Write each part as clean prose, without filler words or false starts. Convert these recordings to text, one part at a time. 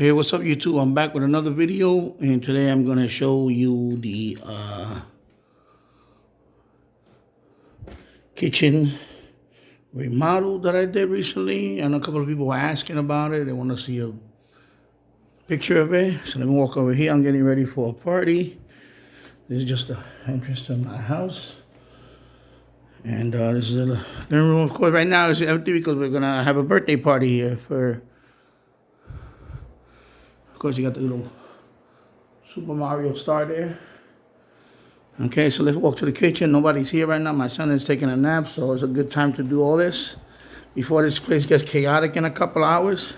Hey, what's up YouTube? I'm back with another video, and today I'm gonna show you the kitchen remodel that I did recently. And a couple of people were asking about it. They want to see a picture of it. So let me walk over here. I'm getting ready for a party. This is just the entrance to my house. And this is the living room. Of course, right now it's empty because we're gonna have a birthday party here for... Of course, you got the little Super Mario star there. Okay, so let's walk to the kitchen. Nobody's here right now. My son is taking a nap, so it's a good time to do all this before this place gets chaotic in a couple hours.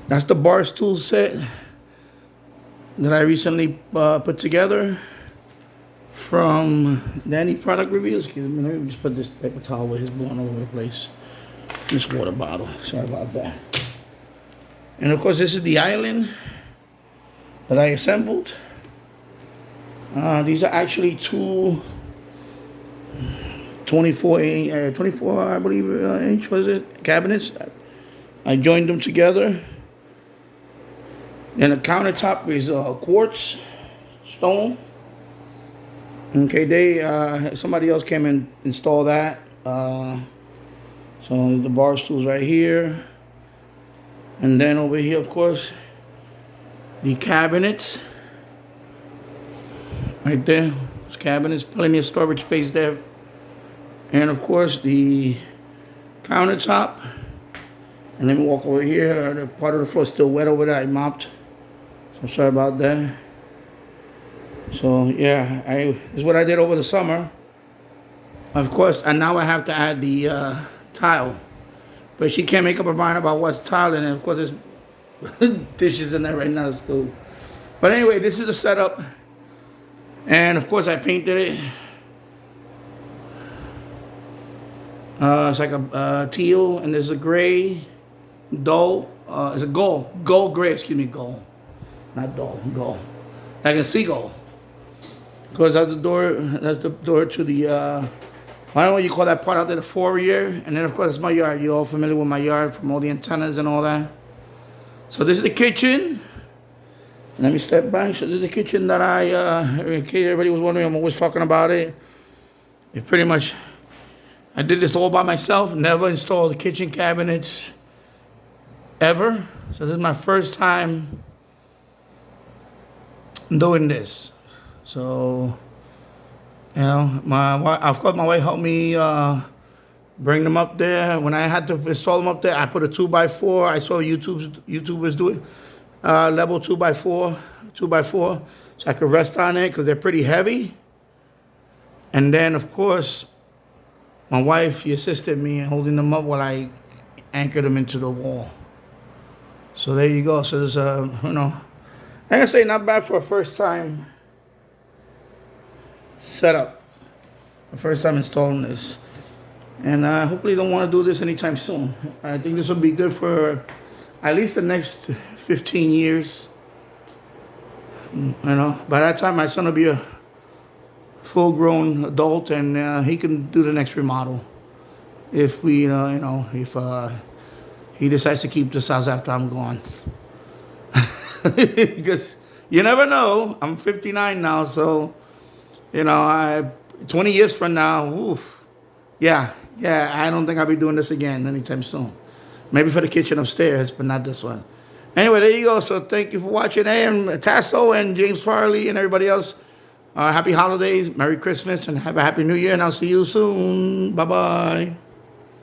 That's the bar stool set that I recently put together from Danny Product Reviews. Excuse me, let me just put this paper towel with his blowing all over the place. This water bottle. Sorry about that. And of course, this is the island that I assembled. These are actually two 24, I believe, inch, was it, cabinets. I joined them together. And the countertop is quartz stone. Okay, somebody else came and installed that. So the bar stool's right here. And then over here, of course, the cabinets. Right there, those cabinets, plenty of storage space there. And of course, the countertop. And let me walk over here. The part of the floor is still wet over there. I mopped. So I'm sorry about that. So yeah, this is what I did over the summer. Of course, and now I have to add the tile. But she can't make up her mind about what's tile, and of course there's dishes in there right now still. But anyway, this is the setup. And of course I painted it. It's like a teal, and there's a gray, dull. It's a gold gray, excuse me, gold. Not dull, gold. Like a seagull. Of course that's the door to the I don't know what you call that part out there, the foyer. And then, of course, it's my yard. You're all familiar with my yard from all the antennas and all that. So this is the kitchen. Let me step back. So this is the kitchen that in case everybody was wondering, I'm always talking about it. It pretty much, I did this all by myself. Never installed the kitchen cabinets ever. So this is my first time doing this. So... You know, of course, my wife helped me bring them up there. When I had to install them up there, I put a 2x4. I saw YouTubers do it, level 2x4, so I could rest on it because they're pretty heavy. And then, of course, my wife, she assisted me in holding them up while I anchored them into the wall. So there you go. So there's you know, I can say not bad for a first time setup. The first time installing this. And I hopefully don't want to do this anytime soon. I think this will be good for at least the next 15 years. You know, by that time my son will be a full-grown adult, and he can do the next remodel if we, if he decides to keep this house after I'm gone. Because you never know. I'm 59 now, so you know, 20 years from now, oof, yeah, I don't think I'll be doing this again anytime soon. Maybe for the kitchen upstairs, but not this one. Anyway, there you go. So thank you for watching. Hey, and Tasso and James Farley and everybody else, happy holidays, Merry Christmas, and have a Happy New Year, and I'll see you soon. Bye-bye.